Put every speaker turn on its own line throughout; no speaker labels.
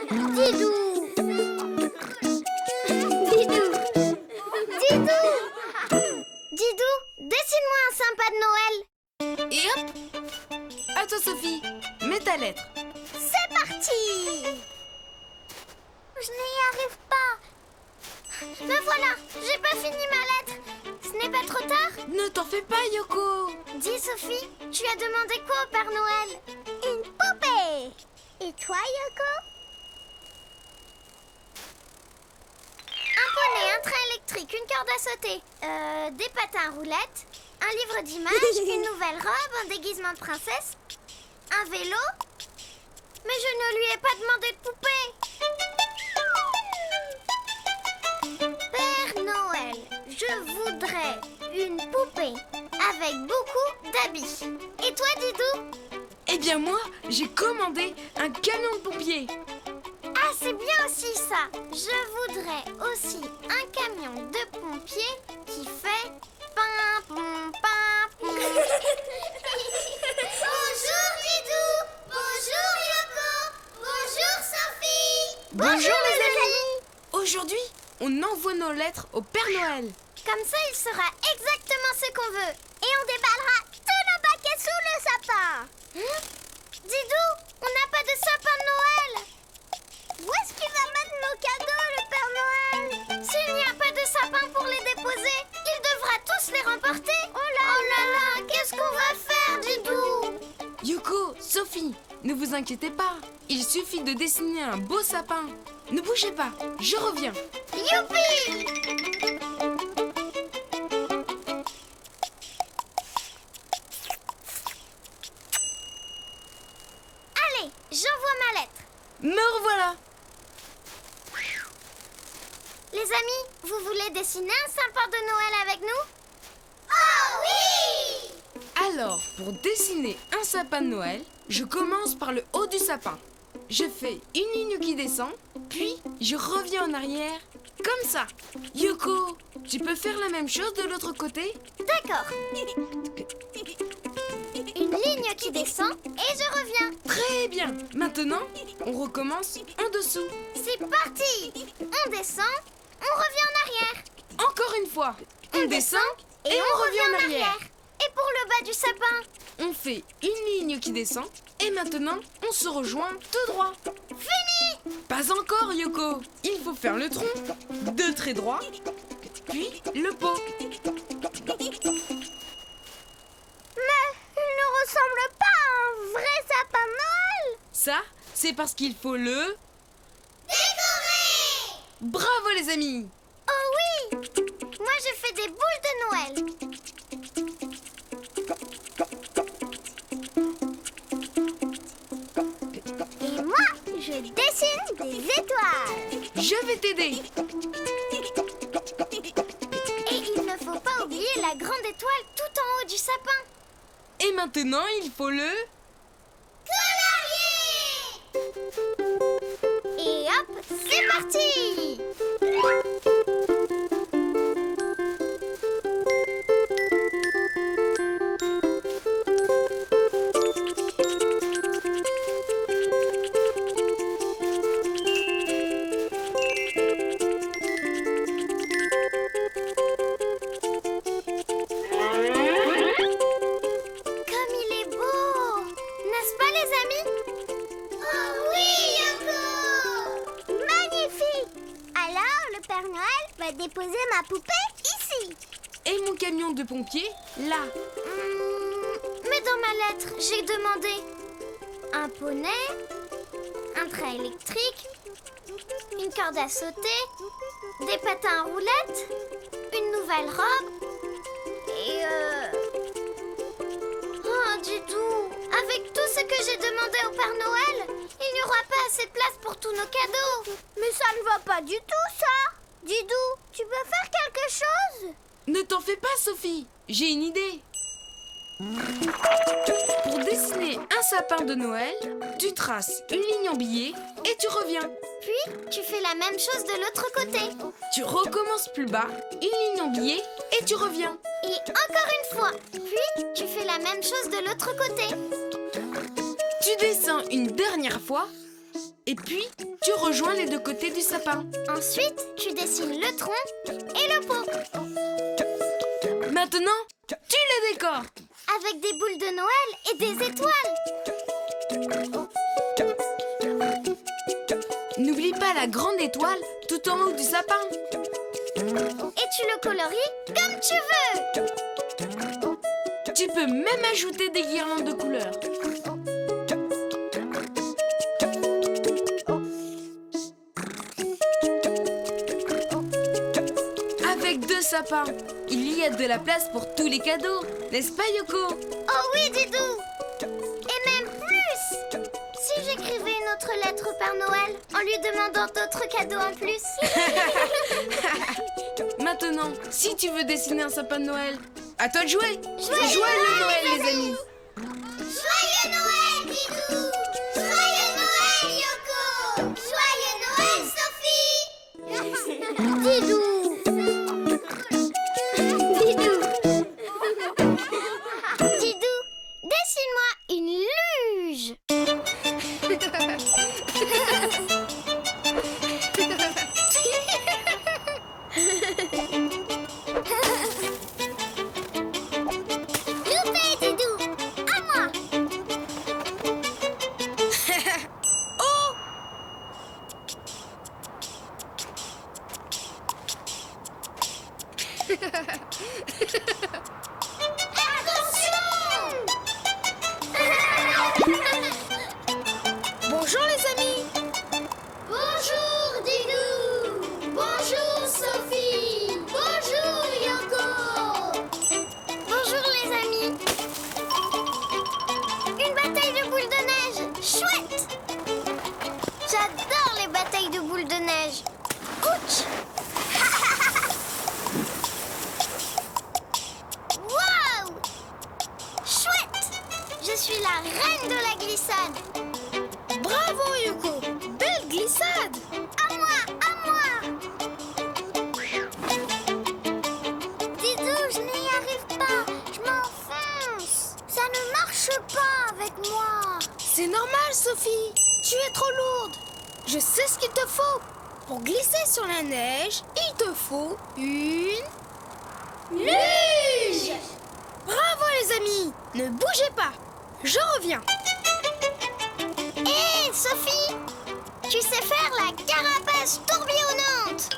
Didou. Didou. Didou. Didou, dessine-moi un sympa de Noël.
Et hop! À toi, Sophie. Mets ta lettre.
C'est parti. Je n'y arrive pas. Me voilà, j'ai pas fini ma lettre. Ce n'est pas trop tard?
Ne t'en fais pas, Yoko.
Dis Sophie, tu as demandé quoi au Père Noël? Une poupée. Et toi, Yoko? Un poney, un train électrique, une corde à sauter, des patins à roulettes, un livre d'images, une nouvelle robe, un déguisement de princesse, un vélo. Mais je ne lui ai pas demandé de poupée. Père Noël, je voudrais une poupée avec beaucoup d'habits. Et toi, Didou?
Eh bien, moi, j'ai commandé un camion de pompiers.
Ah, c'est bien aussi ça. Je voudrais aussi un camion de pompiers qui fait pim pom pim pom. Bonjour Didou. Bonjour Yoko. Bonjour Sophie.
Bonjour, les amis. Aujourd'hui, on envoie nos lettres au Père Noël.
Comme ça, il saura exactement ce qu'on veut. Et on déballera tous nos paquets sous le sapin. Didou, on n'a pas de sapin de Noël. Où est-ce qu'il va mettre nos cadeaux, le Père Noël? S'il n'y a pas de sapin pour les déposer, il devra tous les remporter. Oh là là, qu'est-ce qu'on va faire, Didou?
Yoko, Sophie, ne vous inquiétez pas. Il suffit de dessiner un beau sapin. Ne bougez pas, je reviens.
Youpi! Allez, j'envoie ma lettre.
Me revoilà.
Les amis, vous voulez dessiner un sapin de Noël avec nous? Oh oui!
Alors, pour dessiner un sapin de Noël, je commence par le haut du sapin. Je fais une ligne qui descend, puis je reviens en arrière, comme ça. Yoko, tu peux faire la même chose de l'autre côté?
D'accord. Une ligne qui descend et je reviens.
Très bien. Maintenant, on recommence en dessous.
C'est parti! On descend, on revient en arrière.
Encore une fois. On descend et on revient en arrière.
Et pour le bas du sapin?
On fait une ligne qui descend et maintenant, on se rejoint tout droit.
Fini!
Pas encore, Yoko. Il faut faire le tronc, 2 traits droits, puis le pot.
Mais il ne ressemble pas à un vrai sapin de Noël!
Ça, c'est parce qu'il faut le...
Décorer!
Bravo les amis!
Oh oui! Moi je fais des boules de Noël. Et moi je dessine des étoiles.
Je vais t'aider.
Et il ne faut pas oublier la grande étoile tout en haut du sapin.
Et maintenant, il faut le...
Colorier! Et hop, c'est parti! Comme il est beau! N'est-ce pas les amis? Oh oui, Yoko! Magnifique! Alors, le Père Noël va déposer ma poupée ici.
Et mon camion de pompier, là.
Mais dans ma lettre, j'ai demandé un poney, un train électrique, une corde à sauter, des patins à roulettes, une nouvelle robe et Oh, Didou, avec tout ce que j'ai demandé au Père Noël, il n'y aura pas assez de place pour tous nos cadeaux. Mais ça ne va pas du tout, ça. Didou, tu peux faire quelque chose?
Ne t'en fais pas, Sophie. J'ai une idée. Pour dessiner un sapin de Noël, tu traces une ligne en billet et tu reviens.
Puis, tu fais la même chose de l'autre côté.
Tu recommences plus bas, une ligne en billet et tu reviens.
Et encore une fois. Puis, tu fais la même chose de l'autre côté.
Tu descends une dernière fois Et puis, tu rejoins les deux côtés du sapin.
Ensuite, tu dessines le tronc et le pot.
Maintenant, tu le décores.
Avec des boules de Noël et des étoiles.
N'oublie pas la grande étoile tout en haut du sapin.
Et tu le colories comme tu veux.
Tu peux même ajouter des guirlandes de couleurs. Avec 2 sapins, il y a de la place pour tous les cadeaux, n'est-ce pas Yoko?
Oh oui, Didou. Et même plus. Si j'écrivais une autre lettre au Père Noël en lui demandant d'autres cadeaux en plus.
Maintenant, si tu veux dessiner un sapin de Noël, à toi de jouer.
Joyeux
Noël, les amis.
Joyeux Noël, Didou. Joyeux Noël, Yoko. Joyeux Noël, Sophie. Didou. Didou. Didou, dessine-moi une luge. Youpi, Didou, à moi.
Oh! Bonjour les amis.
Bonjour Didou. Bonjour Sophie. Bonjour Yoko. Bonjour les amis. Une bataille de boules de neige. Chouette. J'adore les batailles de boules de neige. Ouch. Waouh. Chouette. Je suis la reine de la glissade.
Bravo Yoko. Belle glissade.
À moi, à moi. Didou, je n'y arrive pas. Je m'enfonce. Ça ne marche pas avec moi.
C'est normal Sophie. Tu es trop lourde. Je sais ce qu'il te faut. Pour glisser sur la neige, il te faut une...
Luge.
Bravo les amis. Ne bougez pas. Je reviens.
Hé, Sophie, tu sais faire la carapace tourbillonnante.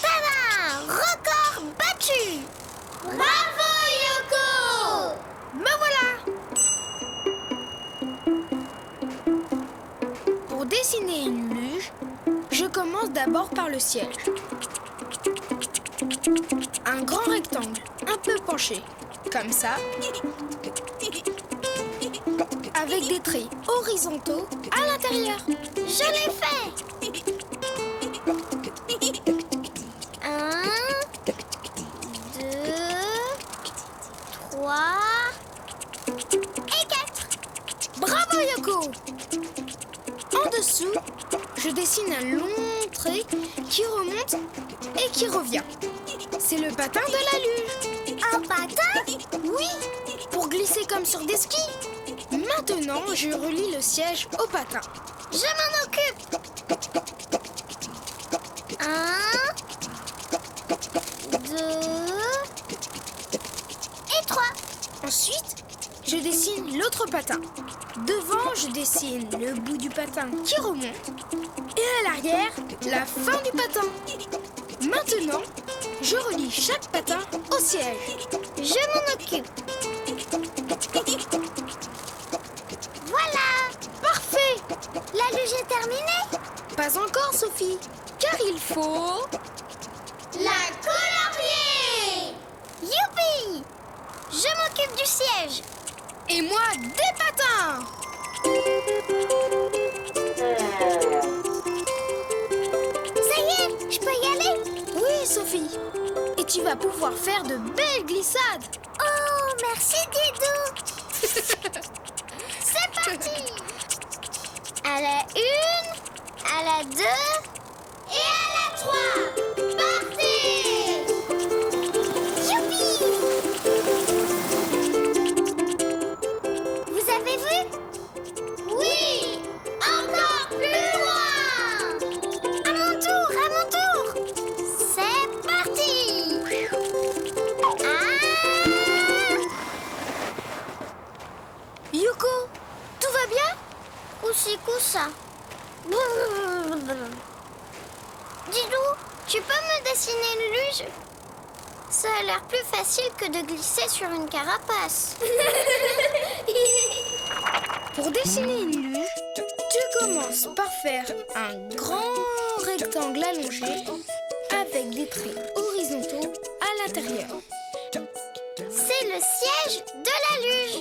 Tada! Record battu. Bravo, Yoko.
Me voilà. Pour dessiner une luge, je commence d'abord par le ciel. Un grand rectangle, un peu penché, comme ça, avec des traits horizontaux à l'intérieur.
Je l'ai fait. 1, 2, 3 et 4.
Bravo Yoko! En dessous, je dessine un long trait qui remonte et qui revient. C'est le patin de la luge.
Un patin?
Oui, pour glisser comme sur des skis. Maintenant, je relie le siège au patin.
Je m'en occupe. 1, 2 et 3.
Ensuite, je dessine l'autre patin. Devant, je dessine le bout du patin qui remonte. Et à l'arrière, la fin du patin. Maintenant, je relie chaque patin au siège.
Je m'en occupe. Voilà.
Parfait!
La luge est terminée.
Pas encore, Sophie, car il faut...
La colorier. Youpi. Je m'occupe du siège.
Et moi, des patins!
Ça y est, je peux y aller?
Oui, Sophie. Et tu vas pouvoir faire de belles glissades.
Oh, merci Didou. C'est parti. À la 1, à la 2 et à la 3. Partez. Youpi. luge. Ça a l'air plus facile que de glisser sur une carapace.
Pour dessiner une luge, tu commences par faire un grand rectangle allongé avec des traits horizontaux à l'intérieur.
C'est le siège de la luge.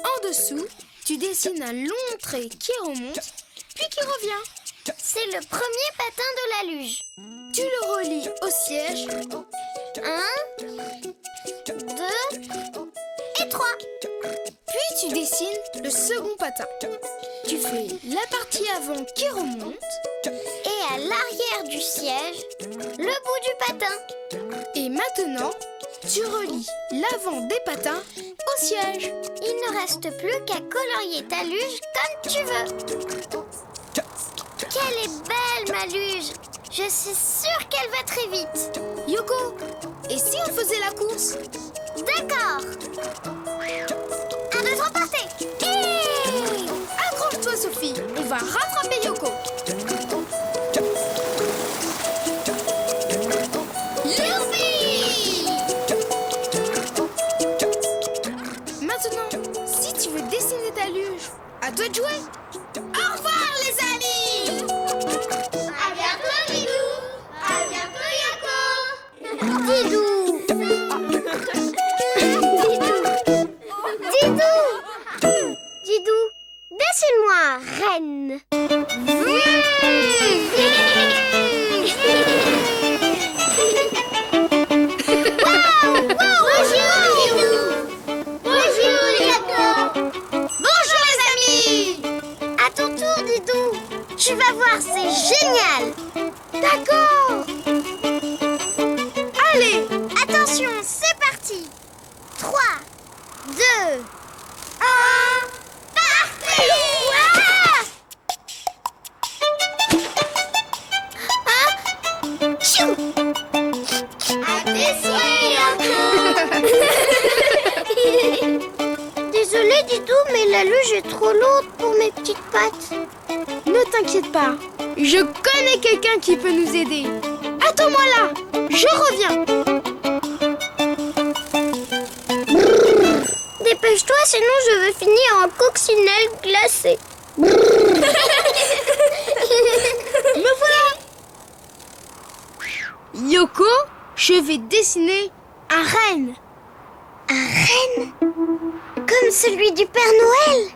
En dessous, tu dessines un long trait qui remonte, puis qui revient.
C'est le premier patin de la luge.
Tu le relis au siège.
1, 2 et 3.
Puis tu dessines le second patin. Tu fais la partie avant qui remonte.
Et à l'arrière du siège, le bout du patin.
Et maintenant, tu relis l'avant des patins au siège.
Il ne reste plus qu'à colorier ta luge comme tu veux. Qu'elle est belle, ma luge. Je suis sûre qu'elle va très vite.
Yoko, et si on faisait la course?
D'accord. 1, 2, 3, partez. Hey!
Accroche-toi, Sophie, on va rattraper Yoko.
Youpi!
Maintenant, si tu veux dessiner ta luge, à toi de jouer. Au revoir, les amis!
À bientôt, Didou. À bientôt, Yoko. Didou. Didou, dessine-moi reine. Bonjour, Didou. Bonjour, Yoko. Bonjour, les amis. À ton tour, Didou. Tu vas voir, c'est génial. D'accord.
Allez,
Attention, c'est parti. 3, 2, 1, partez! Tchou! À tes souhaits, Yoko. Désolée, Didou, mais la luge est trop lourde pour mes petites pattes.
ne t'inquiète pas, je connais quelqu'un qui peut nous aider. Attends-moi là, je reviens.
Dépêche-toi, sinon je vais finir en coccinelle glacée.
Me voilà. Yoko, je vais dessiner un renne.
Un renne? Comme celui du Père Noël?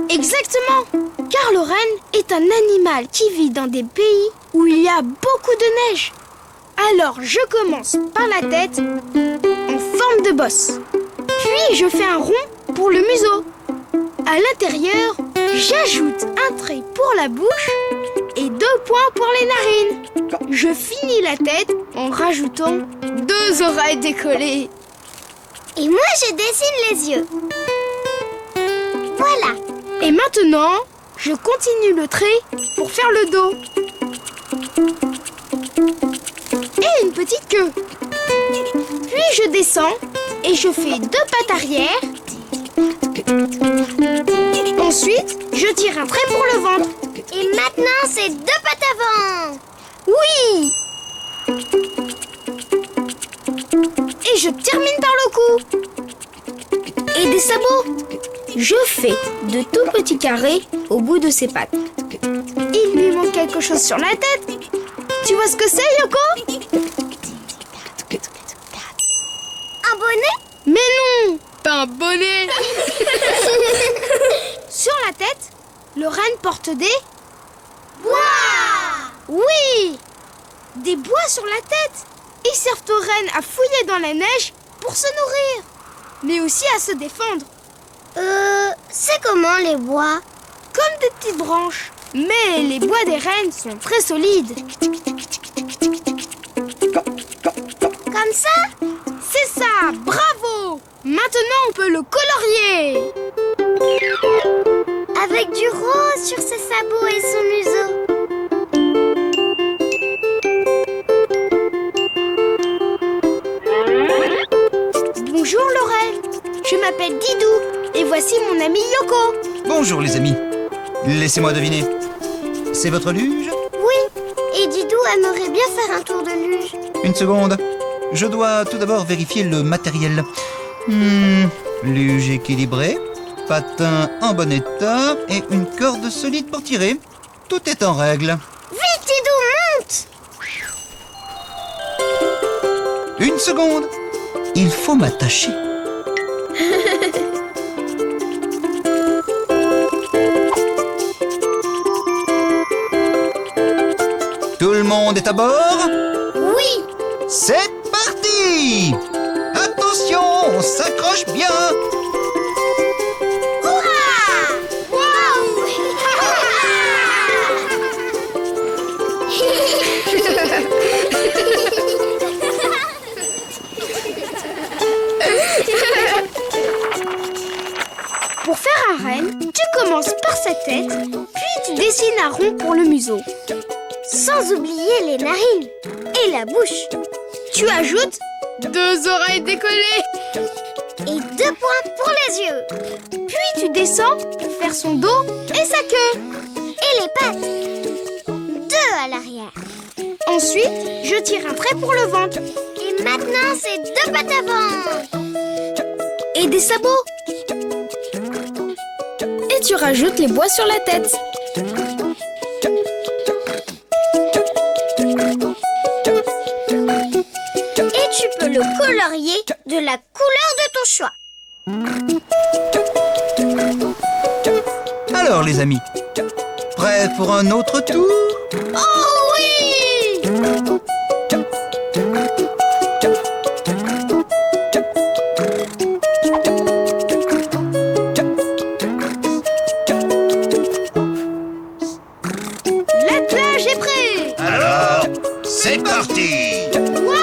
Exactement, car le renne est un animal qui vit dans des pays où il y a beaucoup de neige. Alors je commence par la tête en forme de bosse. Puis je fais un rond pour le museau. À l'intérieur, j'ajoute un trait pour la bouche et 2 points pour les narines. Je finis la tête en rajoutant 2 oreilles décollées.
Et moi, je dessine les yeux. Voilà.
Et maintenant, je continue le trait pour faire le dos. Et une petite queue. Puis je descends et je fais 2 pattes arrière. Ensuite, je tire un trait pour le ventre.
Et maintenant, c'est 2 pattes avant.
Oui! Et je termine par le cou. Et des sabots. Je fais de tout petits carrés au bout de ses pattes. Il lui manque quelque chose sur la tête. Tu vois ce que c'est, Yoko?
Un bonnet?
Mais non, pas un bonnet. Sur la tête, le renne porte des...
Bois!
Oui! Des bois sur la tête. Ils servent aux rennes à fouiller dans la neige pour se nourrir, mais aussi à se défendre.
C'est comment les bois?
Comme des petites branches. Mais les bois des rennes sont très solides.
Comme ça?
C'est ça, bravo! Maintenant, on peut le colorier.
Avec du rose sur ses sabots et son museau.
Bonjour Laurel, je m'appelle Didou et voici mon ami Yoko.
Bonjour les amis. Laissez-moi deviner. C'est votre luge?
Oui, et Didou aimerait bien faire un tour de luge.
Une seconde. je dois tout d'abord vérifier le matériel. Luge équilibrée, patin en bon état et une corde solide pour tirer. Tout est en règle.
Vite, Didou, monte!
Une seconde. Il faut m'attacher. Tout le monde est à bord?
Oui!
C'est parti! Attention, on s'accroche bien!
Hurrah! Wow!
Pour faire un renne, tu commences par sa tête, puis tu dessines un rond pour le museau.
Sans oublier les narines et la bouche.
Tu ajoutes 2 oreilles décollées.
Et 2 points pour les yeux.
Puis tu descends pour faire son dos et sa queue.
Et les pattes. 2 à l'arrière.
Ensuite, je tire un trait pour le ventre.
Et maintenant, c'est 2 pattes avant.
Et des sabots. Et tu rajoutes les bois sur la tête.
Et tu peux le colorier de la couleur de ton choix.
Alors les amis, prêts pour un autre tour?
Oh oui!
L'attelage est prêt.
Alors, c'est parti!
Wow!